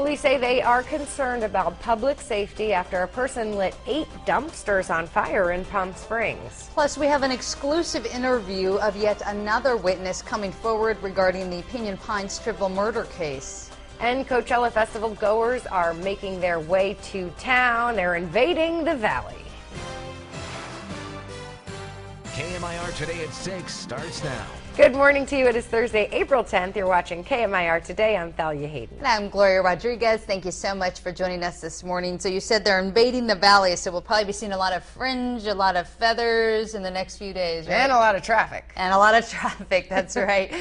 Police say they are concerned about public safety after a person lit 8 dumpsters on fire in Palm Springs. Plus, we have an exclusive interview of yet another witness coming forward regarding the Peña Pines triple murder case. And Coachella Festival goers are making their way to town. They're invading the valley. KMIR Today at 6 starts now. Good morning to you. It is Thursday, April 10th. You're watching KMIR Today. I'm Thalia Hayden. And I'm Gloria Rodriguez. Thank you so much for joining us this morning. So you said they're invading the valley, so we'll probably be seeing a lot of fringe, a lot of feathers in the next few days, right? And a lot of traffic. And a lot of traffic, that's right.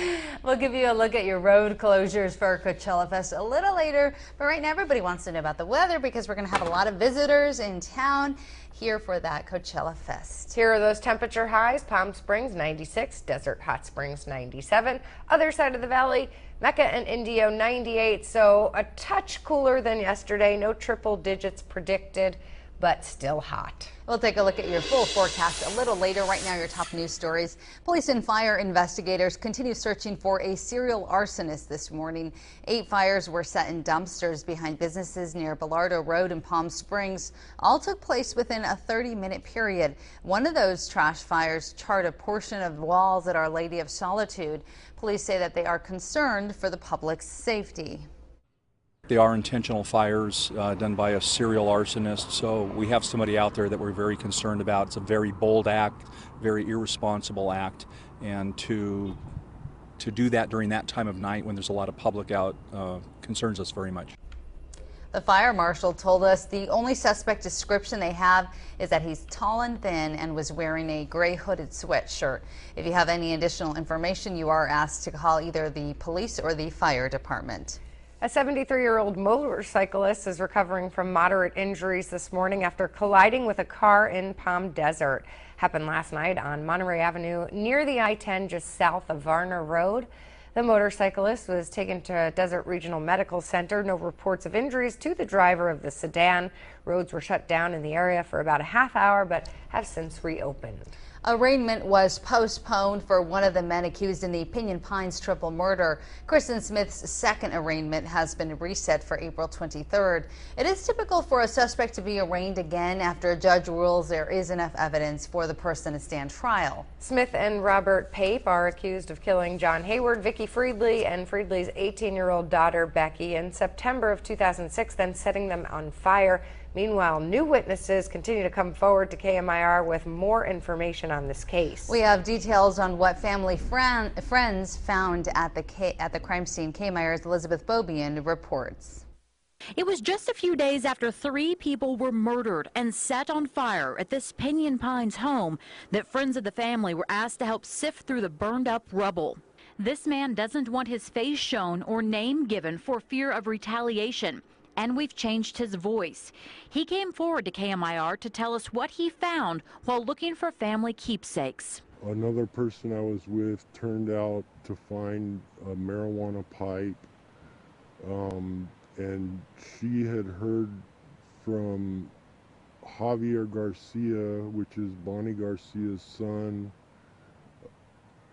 We'll give you a look at your road closures for Coachella Fest a little later. But right now, everybody wants to know about the weather because we're going to have a lot of visitors in town here for that Coachella Fest. Here are those temperature highs. Palm Springs 96, Desert Hot Springs 97, other side of the valley, Mecca and Indio 98, so a touch cooler than yesterday. No triple digits predicted, but still hot. We'll take a look at your full forecast a little later. Right now, your top news stories. Police and fire investigators continue searching for a serial arsonist this morning. 8 fires were set in dumpsters behind businesses near Bellardo Road in Palm Springs. All took place within a 30-minute period. One of those trash fires charred a portion of walls at Our Lady of Solitude. Police say that they are concerned for the public's safety. They are intentional fires done by a serial arsonist, so we have somebody out there that we're very concerned about. It's a very bold act, very irresponsible act, and to do that during that time of night when there's a lot of public out concerns us very much. The fire marshal told us the only suspect description they have is that he's tall and thin and was wearing a gray hooded sweatshirt. If you have any additional information, you are asked to call either the police or the fire department. A 73-year-old motorcyclist is recovering from moderate injuries this morning after colliding with a car in Palm Desert. Happened last night on Monterey Avenue near the I-10 just south of Varner Road. The motorcyclist was taken to Desert Regional Medical Center. No reports of injuries to the driver of the sedan. Roads were shut down in the area for about a half hour but have since reopened. Arraignment was postponed for one of the men accused in the Peña Pines triple murder. Kristen Smith's second arraignment has been reset for April 23rd. It is typical for a suspect to be arraigned again after a judge rules there is enough evidence for the person to stand trial. Smith and Robert Pape are accused of killing John Hayward, Vicky Friedley, and Friedley's 18-year-old daughter Becky in September of 2006, then setting them on fire. Meanwhile, new witnesses continue to come forward to KMIR with more information on this case. We have details on what family friends found at the crime scene. KMIR's Elizabeth Bobian reports. It was just a few days after 3 people were murdered and set on fire at this Peña Pines home that friends of the family were asked to help sift through the burned up rubble. This man doesn't want his face shown or name given for fear of retaliation. And we've changed his voice. He came forward to KMIR to tell us what he found while looking for family keepsakes. Another person I was with turned out to find a marijuana pipe, and she had heard from Javier Garcia, which is Bonnie Garcia's son,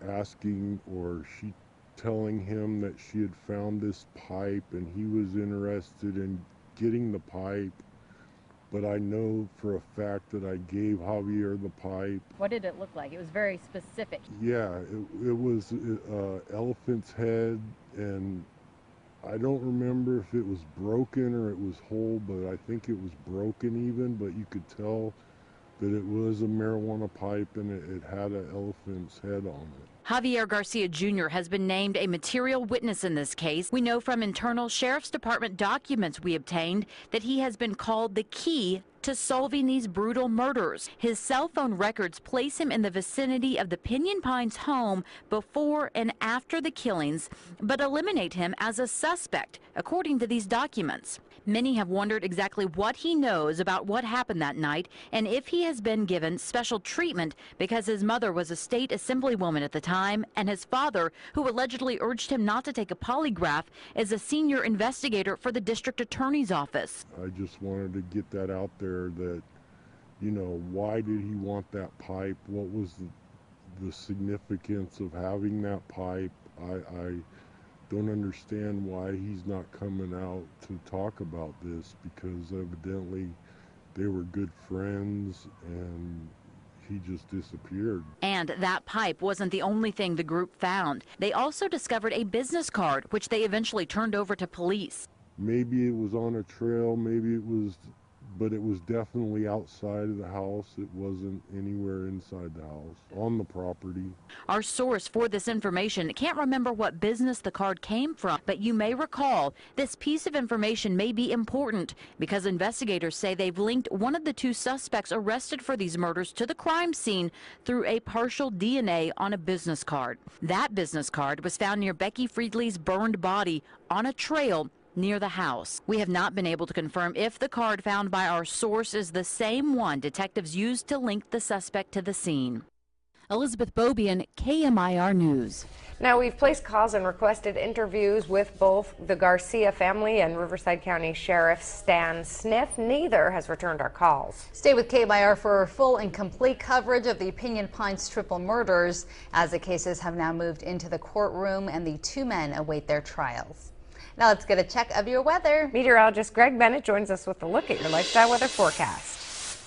asking, or she telling him that she had found this pipe and he was interested in getting the pipe, but I know for a fact that I gave Javier the pipe. What did it look like? It was very specific. Yeah, it was elephant's head, and I don't remember if it was broken or it was whole, but I think it was broken even, but you could tell that it was a marijuana pipe and it had an elephant's head on it. Javier Garcia Jr. has been named a material witness in this case. We know from internal Sheriff's Department documents we obtained that he has been called the key to solving these brutal murders. His cell phone records place him in the vicinity of the Peña Pines home before and after the killings, but eliminate him as a suspect, according to these documents. Many have wondered exactly what he knows about what happened that night and if he has been given special treatment because his mother was a state assemblywoman at the time and his father, who allegedly urged him not to take a polygraph, is a senior investigator for the district attorney's office. I just wanted to get that out there that, you know, why did he want that pipe? What was the significance of having that pipe? I don't understand why he's not coming out to talk about this, because evidently they were good friends and he just disappeared. And that pipe wasn't the only thing the group found. They also discovered a business card, which they eventually turned over to police. Maybe it was on a trail, maybe it was, but it was definitely outside of the house. It wasn't anywhere inside the house, on the property. Our source for this information can't remember what business the card came from, but you may recall this piece of information may be important because investigators say they've linked one of the two suspects arrested for these murders to the crime scene through a partial DNA on a business card. That business card was found near Becky Friedley's burned body on a trail near the house. We have not been able to confirm if the card found by our source is the same one detectives used to link the suspect to the scene. Elizabeth Bobian, KMIR News. Now, we've placed calls and requested interviews with both the Garcia family and Riverside County Sheriff Stan Sniff. Neither has returned our calls. Stay with KMIR for full and complete coverage of the Peña Pines triple murders, as the cases have now moved into the courtroom and the two men await their trials. Now let's get a check of your weather. Meteorologist Greg Bennett joins us with a look at your lifestyle weather forecast.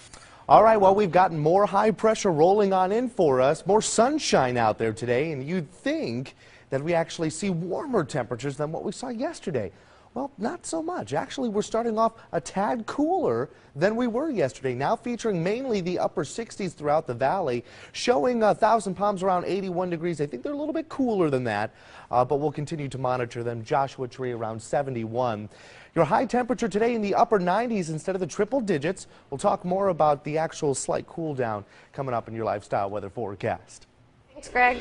All right, well, we've gotten more high pressure rolling on in for us, more sunshine out there today, and you'd think that we actually see warmer temperatures than what we saw yesterday. Well, not so much. Actually, we're starting off a tad cooler than we were yesterday, now featuring mainly the upper 60s throughout the valley, showing Thousand Palms around 81 degrees. I think they're a little bit cooler than that, but we'll continue to monitor them. Joshua Tree around 71. Your high temperature today in the upper 90s instead of the triple digits. We'll talk more about the actual slight cool down coming up in your lifestyle weather forecast. Thanks, Greg.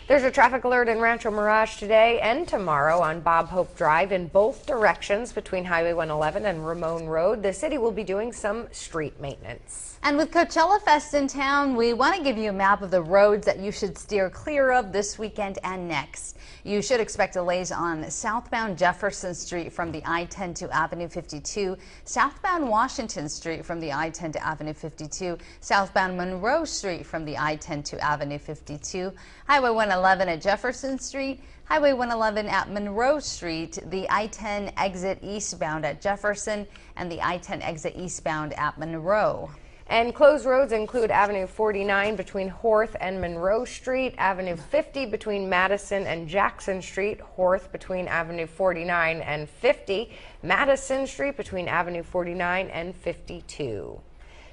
There's a traffic alert in Rancho Mirage today and tomorrow on Bob Hope Drive in both directions between Highway 111 and Ramon Road. The city will be doing some street maintenance. And with Coachella Fest in town, we want to give you a map of the roads that you should steer clear of this weekend and next. You should expect delays on southbound Jefferson Street from the I-10 to Avenue 52, southbound Washington Street from the I-10 to Avenue 52, southbound Monroe Street from the I-10 to Avenue 52, Highway 111 at Jefferson Street, Highway 111 at Monroe Street, the I-10 exit eastbound at Jefferson, and the I-10 exit eastbound at Monroe. And closed roads include Avenue 49 between Horth and Monroe Street, Avenue 50 between Madison and Jackson Street, Horth between Avenue 49 and 50, Madison Street between Avenue 49 and 52.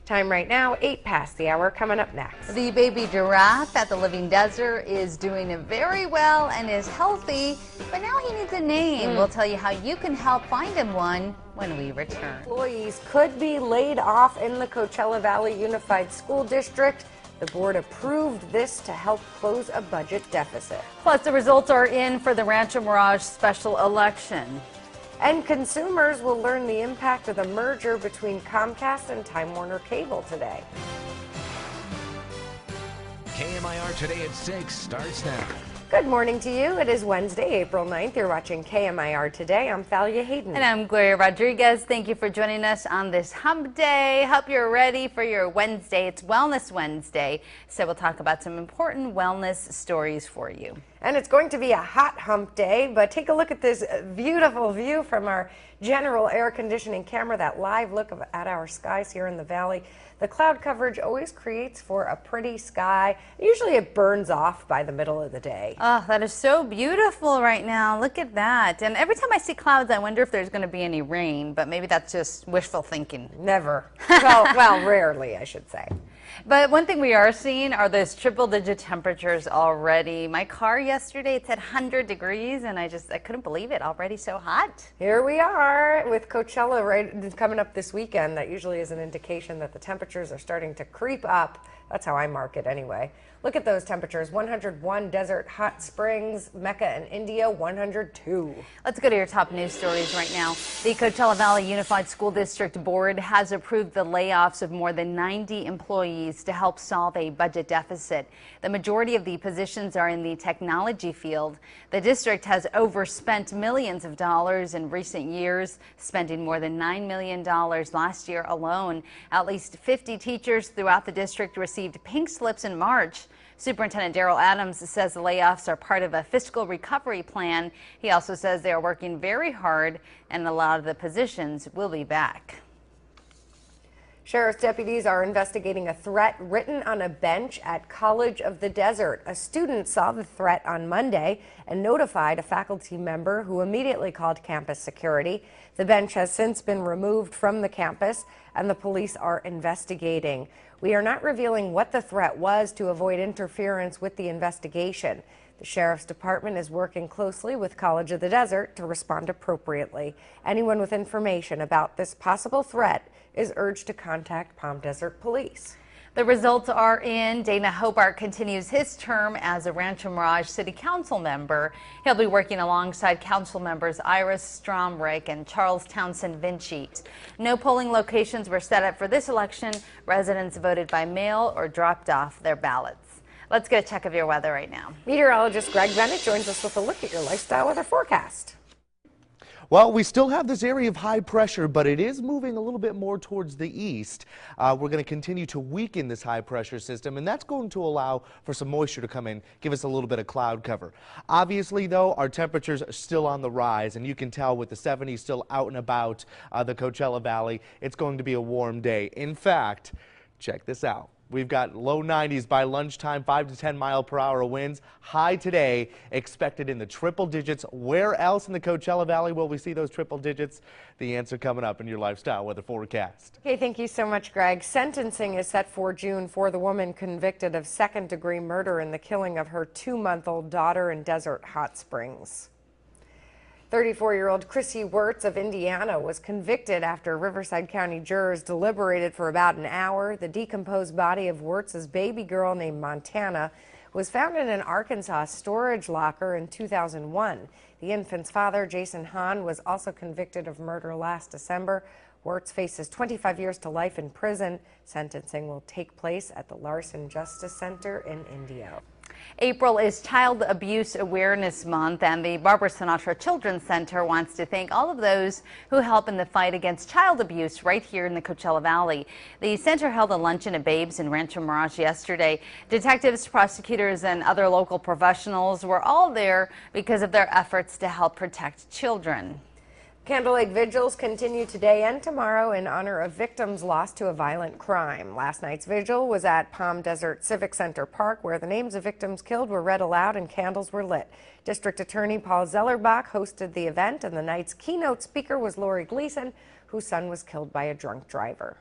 Time right now, 8 past the hour. Coming up next. The baby giraffe at the Living Desert is doing very well and is healthy, but now he needs a name. We'll tell you how you can help find him one when we return. Employees could be laid off in the Coachella Valley Unified School District. The board approved this to help close a budget deficit. Plus, the results are in for the Rancho Mirage special election. And consumers will learn the impact of the merger between Comcast and Time Warner Cable today. KMIR Today at 6 starts now. Good morning to you. It is Wednesday, April 9th. You're watching KMIR Today. I'm Thalia Hayden. And I'm Gloria Rodriguez. Thank you for joining us on this hump day. Hope you're ready for your Wednesday. It's Wellness Wednesday, so we'll talk about some important wellness stories for you. And it's going to be a hot hump day, but take a look at this beautiful view from our general air conditioning camera, that live look at our skies here in the valley. The cloud coverage always creates for a pretty sky. Usually it burns off by the middle of the day. Oh, that is so beautiful right now. Look at that. And every time I see clouds, I wonder if there's going to be any rain, but maybe that's just wishful thinking. Never. Well, rarely, I should say. But one thing we are seeing are those triple-digit temperatures already. My car yesterday, it said 100 degrees, and I couldn't believe it. Already so hot. Here we are with Coachella right coming up this weekend. That usually is an indication that the temperatures are starting to creep up. That's how I mark it anyway. Look at those temperatures. 101 Desert Hot Springs, Mecca and India, 102. Let's go to your top news stories right now. The Coachella Valley Unified School District Board has approved the layoffs of more than 90 employees to help solve a budget deficit. The majority of the positions are in the technology field. The district has overspent millions of dollars in recent years, spending more than $9 million last year alone. At least 50 teachers throughout the district received pink slips in March. Superintendent Daryl Adams says the layoffs are part of a fiscal recovery plan. He also says they are working very hard and a lot of the positions will be back. Sheriff's deputies are investigating a threat written on a bench at College of the Desert. A student saw the threat on Monday and notified a faculty member who immediately called campus security. The bench has since been removed from the campus and the police are investigating. We are not revealing what the threat was to avoid interference with the investigation. The Sheriff's Department is working closely with College of the Desert to respond appropriately. Anyone with information about this possible threat is urged to contact Palm Desert Police. The results are in. Dana Hobart continues his term as a Rancho Mirage City Council member. He'll be working alongside council members Iris Stromreich and Charles Townsend Vinci. No polling locations were set up for this election. Residents voted by mail or dropped off their ballots. Let's get a check of your weather right now. Meteorologist Greg Bennett joins us with a look at your lifestyle weather forecast. Well, we still have this area of high pressure, but it is moving a little bit more towards the east. We're going to continue to weaken this high pressure system, and that's going to allow for some moisture to come in, give us a little bit of cloud cover. Obviously, though, our temperatures are still on the rise, and you can tell with the 70s still out and about the Coachella Valley, it's going to be a warm day. In fact, check this out. We've got low 90s by lunchtime, 5 to 10 mile per hour winds. High today expected in the triple digits. Where else in the Coachella Valley will we see those triple digits? The answer coming up in your lifestyle weather forecast. Okay, thank you so much, Greg. Sentencing is set for June for the woman convicted of second-degree murder in the killing of her 2-month-old daughter in Desert Hot Springs. 34-year-old Chrissy Wirtz of Indiana was convicted after Riverside County jurors deliberated for about an hour. The decomposed body of Wirtz's baby girl named Montana was found in an Arkansas storage locker in 2001. The infant's father, Jason Hahn, was also convicted of murder last December. Wirtz faces 25 years to life in prison. Sentencing will take place at the Larson Justice Center in Indio. April is Child Abuse Awareness Month, and the Barbara Sinatra Children's Center wants to thank all of those who help in the fight against child abuse right here in the Coachella Valley. The center held a luncheon at Babes in Rancho Mirage yesterday. Detectives, prosecutors, and other local professionals were all there because of their efforts to help protect children. Candlelight vigils continue today and tomorrow in honor of victims lost to a violent crime. Last night's vigil was at Palm Desert Civic Center Park, where the names of victims killed were read aloud and candles were lit. District Attorney Paul Zellerbach hosted the event, and the night's keynote speaker was Lori Gleason, whose son was killed by a drunk driver.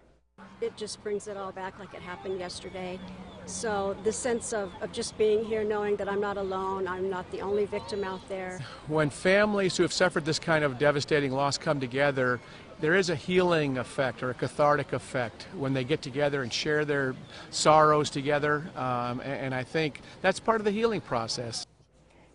It just brings it all back like it happened yesterday. So the sense of just being here, knowing that I'm not alone, I'm not the only victim out there. When families who have suffered this kind of devastating loss come together, there is a healing effect or a cathartic effect when they get together and share their sorrows together, and I think that's part of the healing process.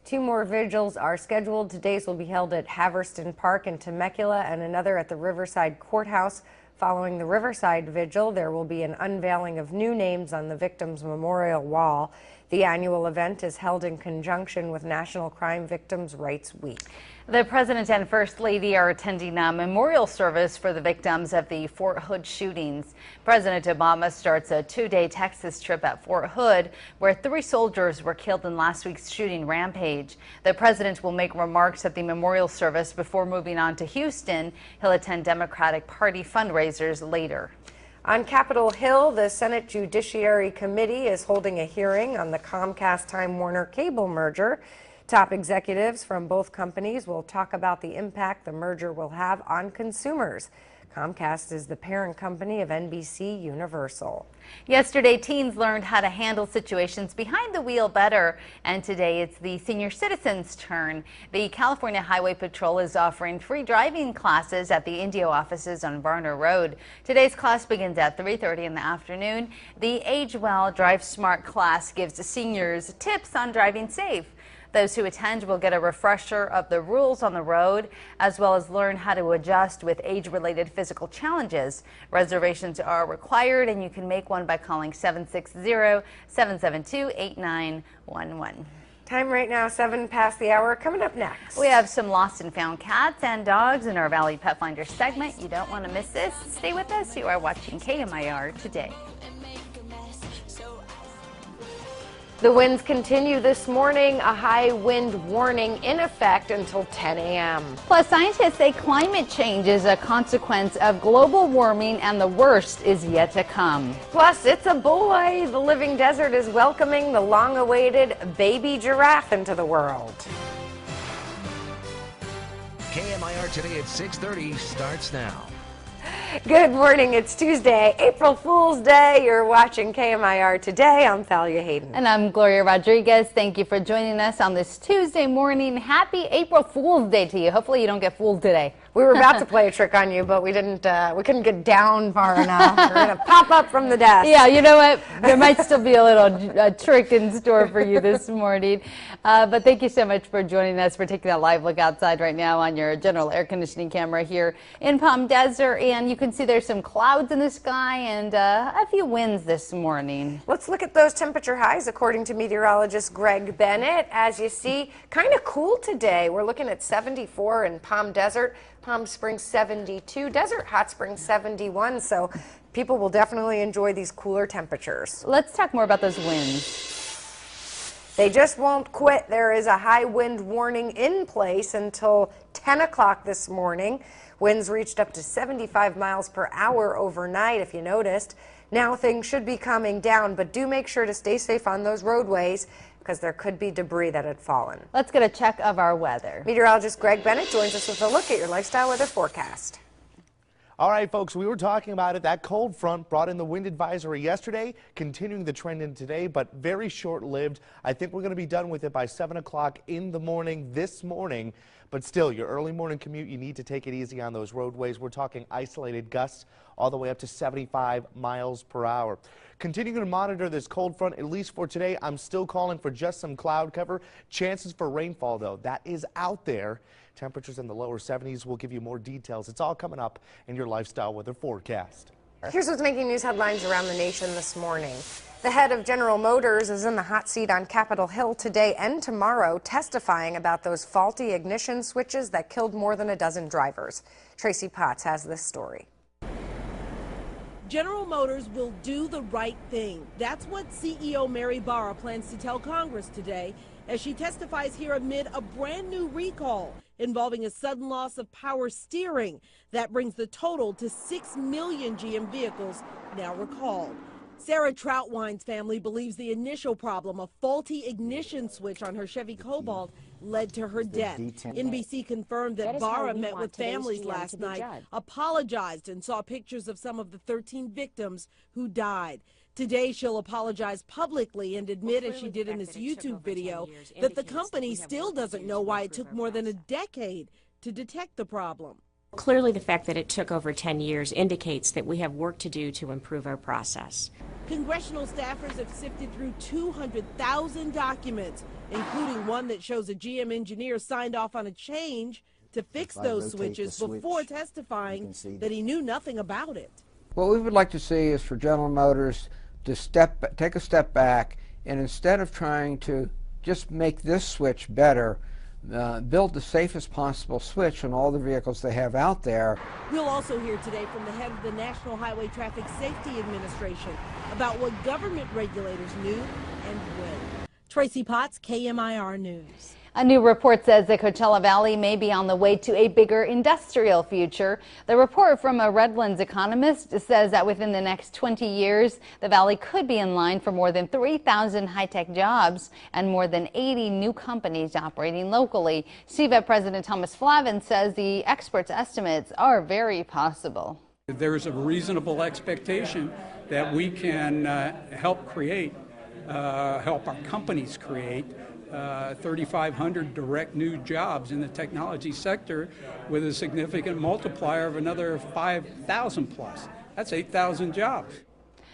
2 more vigils are scheduled. Today's will be held at Haverston Park in Temecula and another at the Riverside Courthouse. Following the Riverside Vigil, there will be an unveiling of new names on the victims' memorial wall. The annual event is held in conjunction with National Crime Victims' Rights Week. The President and First Lady are attending a memorial service for the victims of the Fort Hood shootings. President Obama starts a 2-day Texas trip at Fort Hood, where 3 soldiers were killed in last week's shooting rampage. The president will make remarks at the memorial service before moving on to Houston. He'll attend Democratic Party fundraisers later. On Capitol Hill, the Senate Judiciary Committee is holding a hearing on the Comcast-Time Warner cable merger. Top executives from both companies will talk about the impact the merger will have on consumers. Comcast is the parent company of NBC Universal. Yesterday, teens learned how to handle situations behind the wheel better, and today it's the senior citizens' turn. The California Highway Patrol is offering free driving classes at the Indio offices on Varner Road. Today's class begins at 3:30 in the afternoon. The Age Well, Drive Smart class gives seniors tips on driving safe. Those who attend will get a refresher of the rules on the road, as well as learn how to adjust with age-related physical challenges. Reservations are required, and you can make one by calling 760-772-8911. Time right now, 7 past the hour. Coming up next, we have some lost and found cats and dogs in our Valley Pet Finder segment. You don't want to miss this. Stay with us. You are watching KMIR Today. The winds continue this morning, a high wind warning in effect until 10 a.m. Plus, scientists say climate change is a consequence of global warming and the worst is yet to come. Plus, it's a boy. The living desert is welcoming the long-awaited baby giraffe into the world. KMIR Today at 6:30 starts now. Good morning. It's Tuesday, April Fool's Day. You're watching KMIR Today. I'm Thalia Hayden. And I'm Gloria Rodriguez. Thank you for joining us on this Tuesday morning. Happy April Fool's Day to you. Hopefully you don't get fooled today. We were about to play a trick on you, but we didn't. We couldn't get down far enough. We're gonna pop up from the desk. Yeah, you know what? There might still be a little trick in store for you this morning. But thank you so much for joining us. We're taking a live look outside right now on your general air conditioning camera here in Palm Desert, and you can see there's some clouds in the sky and a few winds this morning. Let's look at those temperature highs according to meteorologist Greg Bennett. As you see, kind of cool today. We're looking at 74 in Palm Desert. Palm Springs 72, Desert Hot Springs 71, so people will definitely enjoy these cooler temperatures. Let's talk more about those winds. They just won't quit. There is a high wind warning in place until 10 o'clock this morning. Winds reached up to 75 miles per hour overnight, if you noticed. Now things should be coming down, but do make sure to stay safe on those roadways because there could be debris that had fallen. Let's get a check of our weather. Meteorologist Greg Bennett joins us with a look at your lifestyle weather forecast. All right, folks, we were talking about it. That cold front brought in the wind advisory yesterday, continuing the trend in today, but very short-lived. I think we're going to be done with it by 7 o'clock in the morning this morning. But still, your early morning commute, you need to take it easy on those roadways. We're talking isolated gusts all the way up to 75 miles per hour. Continuing to monitor this cold front, at least for today, I'm still calling for just some cloud cover. Chances for rainfall, though, that is out there. Temperatures in the lower 70s. We'll give you more details. It's all coming up in your lifestyle weather forecast. Here's what's making news headlines around the nation this morning. The head of General Motors is in the hot seat on Capitol Hill today and tomorrow, testifying about those faulty ignition switches that killed more than a dozen drivers. Tracy Potts has this story. General Motors will do the right thing. That's what CEO Mary Barra plans to tell Congress today as she testifies here amid a brand new recall involving a sudden loss of power steering. That brings the total to 6 million GM vehicles now recalled. Sarah Troutwine's family believes the initial problem, a faulty ignition switch on her Chevy Cobalt, led to her death. NBC confirmed that Barra met with families last night, apologized, and saw pictures of some of the 13 victims who died. Today, she'll apologize publicly and admit, as she did in this YouTube video, that the company still doesn't know why it took more than a decade to detect the problem. Clearly, the fact that it took over 10 years indicates that we have work to do to improve our process. Congressional staffers have sifted through 200,000 documents, including one that shows a GM engineer signed off on a change to fix those switches before testifying that he knew nothing about it. What we would like to see is for General Motors to take a step back, and instead of trying to just make this switch better, build the safest possible switch on all the vehicles they have out there. We'll also hear today from the head of the National Highway Traffic Safety Administration about what government regulators knew and when. Tracy Potts, KMIR News. A new report says the Coachella Valley may be on the way to a bigger industrial future. The report from a Redlands economist says that within the next 20 years, the valley could be in line for more than 3,000 high-tech jobs and more than 80 new companies operating locally. CVEP President Thomas Flavin says the experts' estimates are very possible. There is a reasonable expectation that we can help our companies create 3,500 direct new jobs in the technology sector with a significant multiplier of another 5,000 plus. That's 8,000 jobs.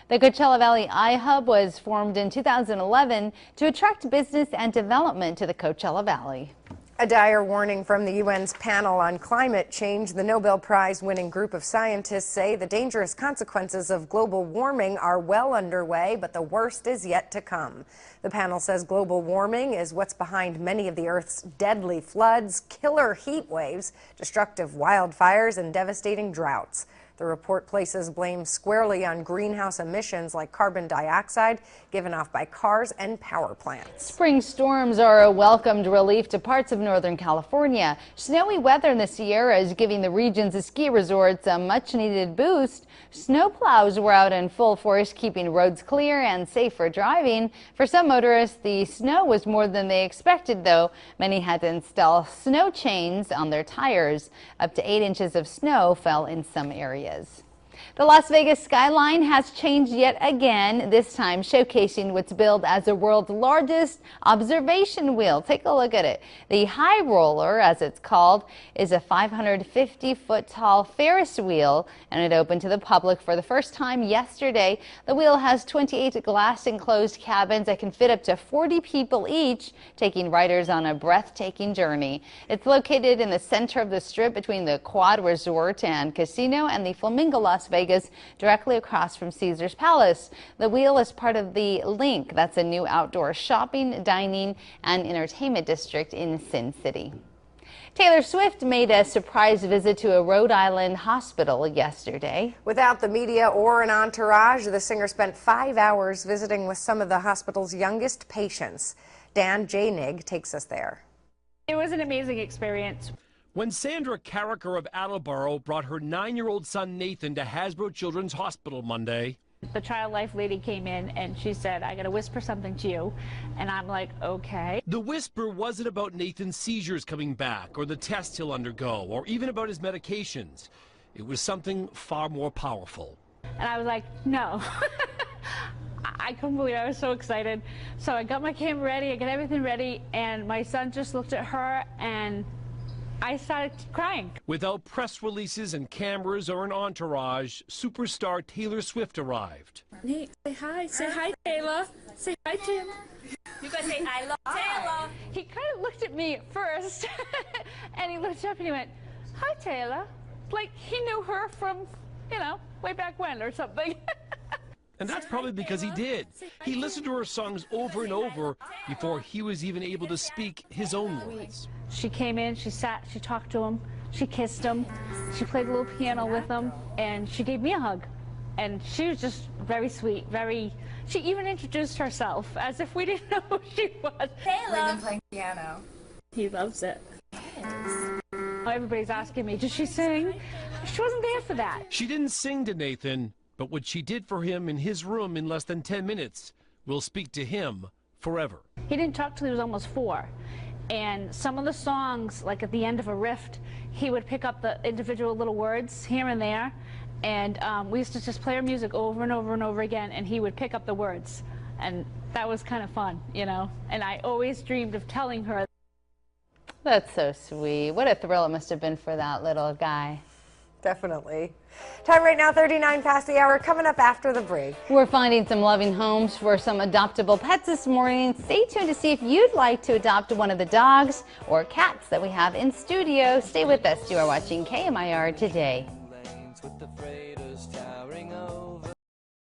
The Coachella Valley iHub was formed in 2011 to attract business and development to the Coachella Valley. A dire warning from the UN's panel on climate change. The Nobel Prize-winning group of scientists say the dangerous consequences of global warming are well underway, but the worst is yet to come. The panel says global warming is what's behind many of the Earth's deadly floods, killer heat waves, destructive wildfires, and devastating droughts. The report places blame squarely on greenhouse emissions like carbon dioxide given off by cars and power plants. Spring storms are a welcomed relief to parts of Northern California. Snowy weather in the Sierra is giving the region's ski resorts a much-needed boost. Snowplows were out in full force, keeping roads clear and safe for driving. For some motorists, the snow was more than they expected, though. Many had to install snow chains on their tires. Up to 8 inches of snow fell in some areas. The Las Vegas skyline has changed yet again, this time showcasing what's billed as the world's largest observation wheel. Take a look at it. The High Roller, as it's called, is a 550-foot tall Ferris wheel, and it opened to the public for the first time yesterday. The wheel has 28 glass-enclosed cabins that can fit up to 40 people each, taking riders on a breathtaking journey. It's located in the center of the strip between the Quad Resort and Casino and the Flamingo Las Vegas, directly across from Caesar's Palace. The wheel is part of the Link. That's a new outdoor shopping, dining, and entertainment district in Sin City. Taylor Swift made a surprise visit to a Rhode Island hospital yesterday. Without the media or an entourage, the singer spent 5 hours visiting with some of the hospital's youngest patients. Dan Jainig takes us there. It was an amazing experience. When Sandra Carricker of Attleboro brought her 9-year-old son Nathan to Hasbro Children's Hospital Monday. The child life lady came in and she said, "I got to whisper something to you." And I'm like, okay. The whisper wasn't about Nathan's seizures coming back or the tests he'll undergo or even about his medications. It was something far more powerful. And I was like, no. I couldn't believe it. I was so excited. So I got my camera ready, I got everything ready, and my son just looked at her and I started crying. Without press releases and cameras or an entourage, superstar Taylor Swift arrived. Nate, say hi. Say hi, Taylor. Say hi, Tim. You gotta say, "I love Taylor." He kind of looked at me first, and he looked up and he went, "Hi, Taylor." Like he knew her from, you know, way back when or something. And that's probably because he did. He listened to her songs over and over before he was even able to speak his own words. She came in, she sat, she talked to him, she kissed him, she played a little piano with him, and she gave me a hug. And she was just very sweet, she even introduced herself as if we didn't know who she was. Taylor. We've been playing piano. He loves it. Everybody's asking me, did she sing? She wasn't there for that. She didn't sing to Nathan, but what she did for him in his room in less than 10 minutes will speak to him forever. He didn't talk till he was almost 4. And some of the songs, like at the end of a riff, he would pick up the individual little words here and there. And we used to just play our music over and over and over again, and he would pick up the words. And that was kind of fun, you know. And I always dreamed of telling her. That's so sweet. What a thrill it must have been for that little guy. Definitely. Time right now, 39 past the hour, coming up after the break. We're finding some loving homes for some adoptable pets this morning. Stay tuned to see if you'd like to adopt one of the dogs or cats that we have in studio. Stay with us. You are watching KMIR Today. With the freighters towering over.